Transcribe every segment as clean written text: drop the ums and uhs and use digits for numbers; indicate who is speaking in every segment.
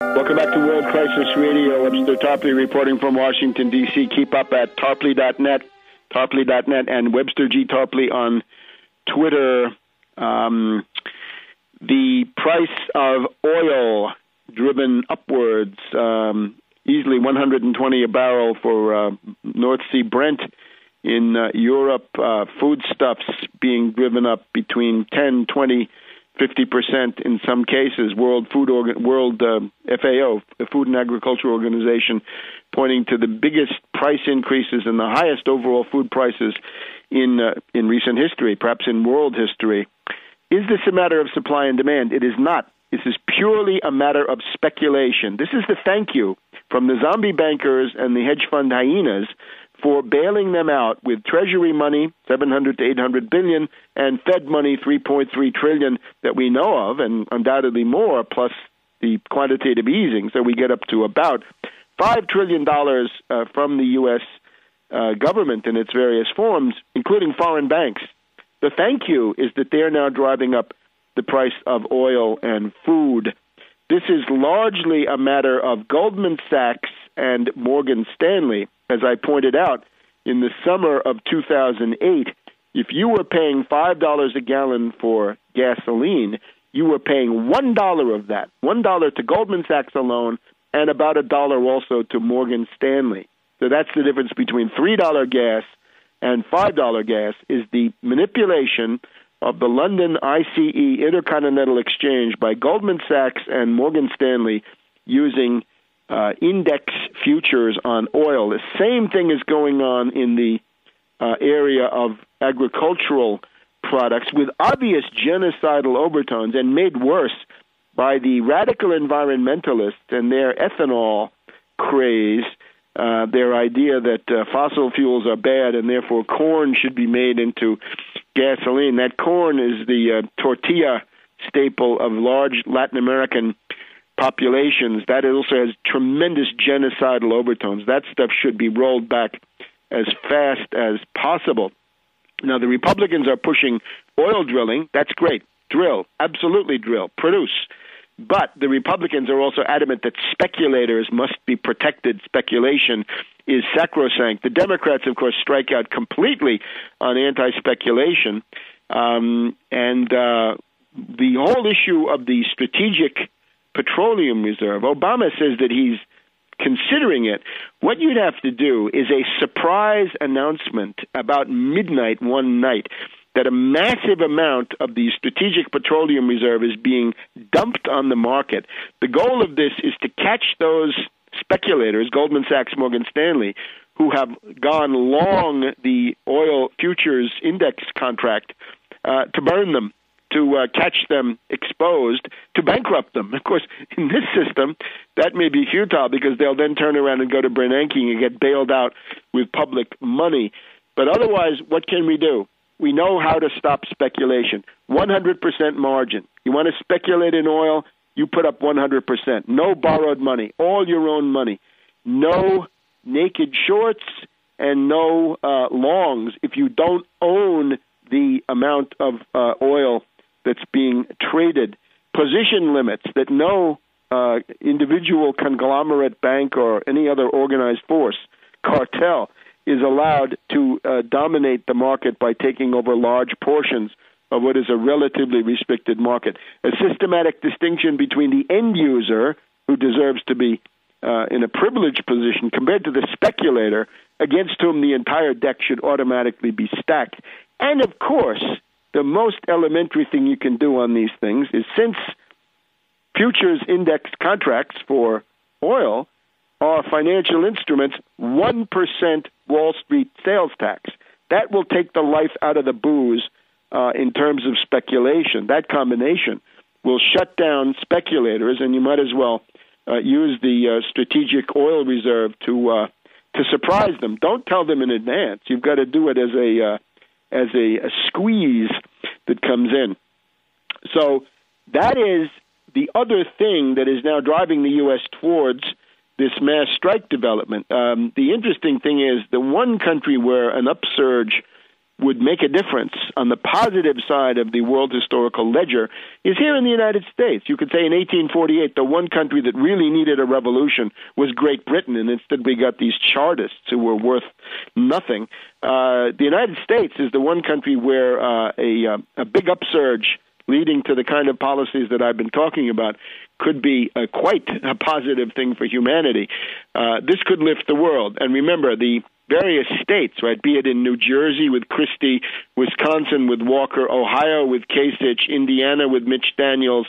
Speaker 1: Welcome back to World Crisis Radio. Webster Tarpley reporting from Washington, D.C. Keep up at tarpley.net, and Webster G. Tarpley on Twitter. The price of oil driven upwards, easily 120 a barrel for North Sea Brent. In Europe, foodstuffs being driven up between 10, 20, 50% in some cases. World FAO, the Food and Agriculture Organization, pointing to the biggest price increases and the highest overall food prices in recent history, perhaps in world history. Is this a matter of supply and demand? It is not. This is purely a matter of speculation. This is the thank you from the zombie bankers and the hedge fund hyenas for bailing them out with Treasury money, 700 to 800 billion, and Fed money, 3.3 trillion that we know of, and undoubtedly more, plus the quantitative easing. So we get up to about $5 trillion from the U.S. Government in its various forms, including foreign banks. The thank you is that they're now driving up the price of oil and food. This is largely a matter of Goldman Sachs and Morgan Stanley. As I pointed out, in the summer of 2008, if you were paying $5 a gallon for gasoline, you were paying $1 of that, $1 to Goldman Sachs alone, and about $1 also to Morgan Stanley. So that's the difference between $3 gas and $5 gas, is the manipulation of the London ICE Intercontinental Exchange by Goldman Sachs and Morgan Stanley using index futures on oil. The same thing is going on in the area of agricultural products with obvious genocidal overtones and made worse by the radical environmentalists and their ethanol craze, their idea that fossil fuels are bad and therefore corn should be made into gasoline. That corn is the tortilla staple of large Latin American populations. That also has tremendous genocidal overtones. That stuff should be rolled back as fast as possible. Now, the Republicans are pushing oil drilling. That's great. Drill. Absolutely drill. Produce. But the Republicans are also adamant that speculators must be protected. Speculation is sacrosanct. The Democrats, of course, strike out completely on anti-speculation. And the whole issue of the strategic petroleum reserve, Obama says that he's considering it. What you'd have to do is a surprise announcement about midnight one night that a massive amount of the strategic petroleum reserve is being dumped on the market. The goal of this is to catch those speculators, Goldman Sachs, Morgan Stanley, who have gone long the oil futures index contract, to burn them, to catch them exposed, to bankrupt them. Of course, in this system, that may be futile because they'll then turn around and go to Bernanke and get bailed out with public money. But otherwise, what can we do? We know how to stop speculation. 100% margin. You want to speculate in oil, you put up 100%. No borrowed money, all your own money. No naked shorts and no longs if you don't own the amount of oil that's being traded. Position limits that no individual conglomerate bank or any other organized force, cartel, is allowed to dominate the market by taking over large portions of what is a relatively restricted market. A systematic distinction between the end user, who deserves to be in a privileged position, compared to the speculator, against whom the entire deck should automatically be stacked. And, of course, the most elementary thing you can do on these things is, since futures index contracts for oil are financial instruments, 1% Wall Street sales tax. That will take the life out of the booze in terms of speculation. That combination will shut down speculators, and you might as well use the strategic oil reserve to surprise them. Don't tell them in advance. You've got to do it as a squeeze that comes in. So that is the other thing that is now driving the U.S. towards this mass strike development. The interesting thing is the one country where an upsurge would make a difference on the positive side of the world historical ledger is here in the United States. You could say in 1848, the one country that really needed a revolution was Great Britain, and instead we got these Chartists who were worth nothing. The United States is the one country where a big upsurge leading to the kind of policies that I've been talking about could be quite a positive thing for humanity. This could lift the world. And remember, the various states, right, be it in New Jersey with Christie, Wisconsin with Walker, Ohio with Kasich, Indiana with Mitch Daniels,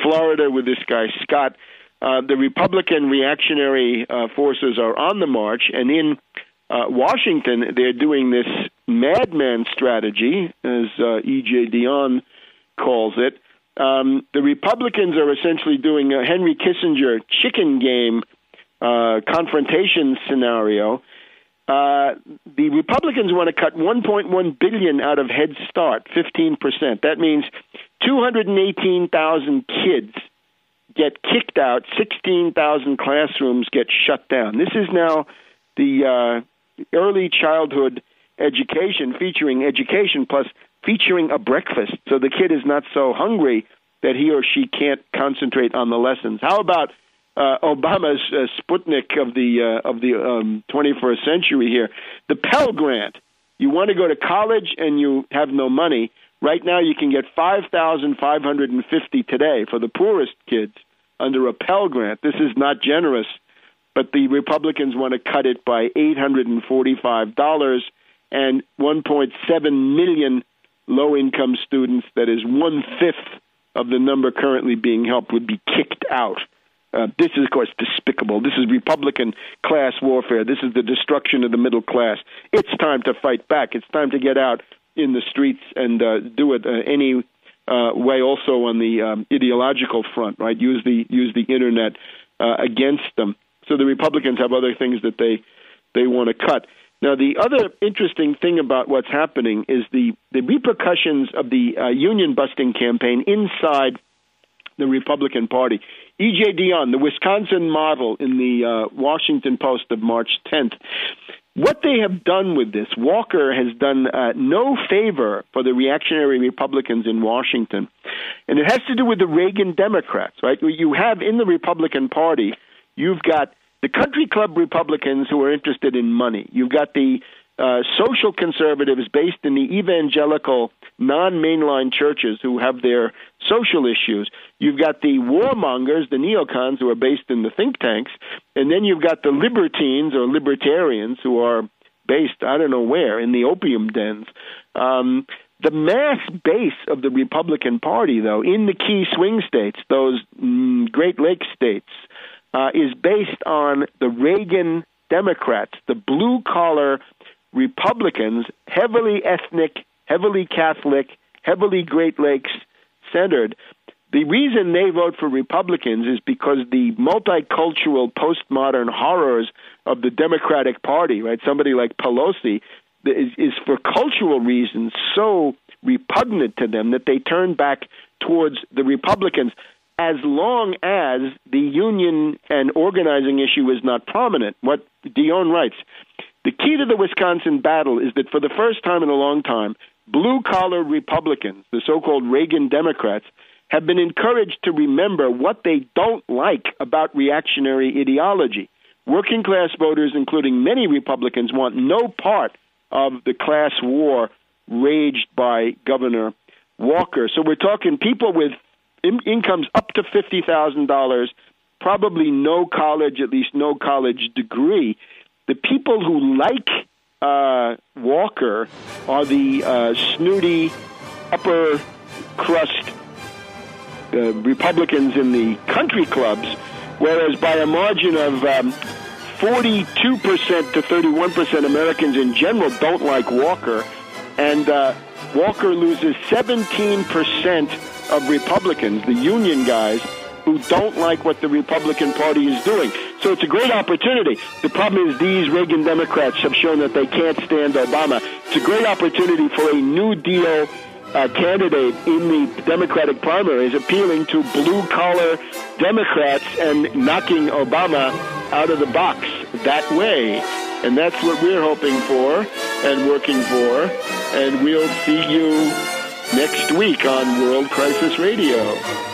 Speaker 1: Florida with this guy Scott, the Republican reactionary forces are on the march, and in Washington, they're doing this madman strategy, as E.J. Dionne calls it. The Republicans are essentially doing a Henry Kissinger chicken game confrontation scenario. The Republicans want to cut $1.1 billion out of Head Start, 15%. That means 218,000 kids get kicked out, 16,000 classrooms get shut down. This is now the early childhood education plus featuring a breakfast, so the kid is not so hungry that he or she can't concentrate on the lessons. How about Obama's Sputnik of the 21st century here? The Pell Grant. You want to go to college and you have no money. Right now you can get $5,550 today for the poorest kids under a Pell Grant. This is not generous, but the Republicans want to cut it by $845, and 1.7 million low-income students, that is 1/5 of the number currently being helped, would be kicked out. This is, of course, despicable. This is Republican class warfare. This is the destruction of the middle class. It's time to fight back. It's time to get out in the streets and do it any way also on the ideological front, right? Use the Internet against them. So the Republicans have other things that they want to cut. Now, the other interesting thing about what's happening is the repercussions of the union-busting campaign inside the Republican Party. E.J. Dionne, the Wisconsin model in the Washington Post of March 10th, what they have done with this, Walker has done no favor for the reactionary Republicans in Washington. And it has to do with the Reagan Democrats, right? You have in the Republican Party, you've got the country club Republicans who are interested in money. You've got the social conservatives based in the evangelical non-mainline churches who have their social issues. You've got the warmongers, the neocons, who are based in the think tanks. And then you've got the libertines or libertarians who are based, I don't know where, in the opium dens. The mass base of the Republican Party, though, in the key swing states, those Great Lakes states, is based on the Reagan Democrats, the blue-collar Republicans, heavily ethnic, heavily Catholic, heavily Great Lakes-centered. The reason they vote for Republicans is because the multicultural, postmodern horrors of the Democratic Party, right? Somebody like Pelosi is for cultural reasons so repugnant to them that they turn back towards the Republicans, as long as the union and organizing issue is not prominent. What Dionne writes, the key to the Wisconsin battle is that for the first time in a long time, blue-collar Republicans, the so-called Reagan Democrats, have been encouraged to remember what they don't like about reactionary ideology. Working-class voters, including many Republicans, want no part of the class war raged by Governor Walker. So we're talking people with incomes up to $50,000, probably no college, at least no college degree. The people who like Walker are the snooty, upper crust Republicans in the country clubs, whereas by a margin of 42% to 31%, Americans in general don't like Walker, and Walker loses 17% of Republicans, the union guys, who don't like what the Republican Party is doing. So it's a great opportunity. The problem is these Reagan Democrats have shown that they can't stand Obama. It's a great opportunity for a New Deal candidate in the Democratic primaries, appealing to blue-collar Democrats and knocking Obama out of the box that way. And that's what we're hoping for and working for. and we'll see you next week on World Crisis Radio.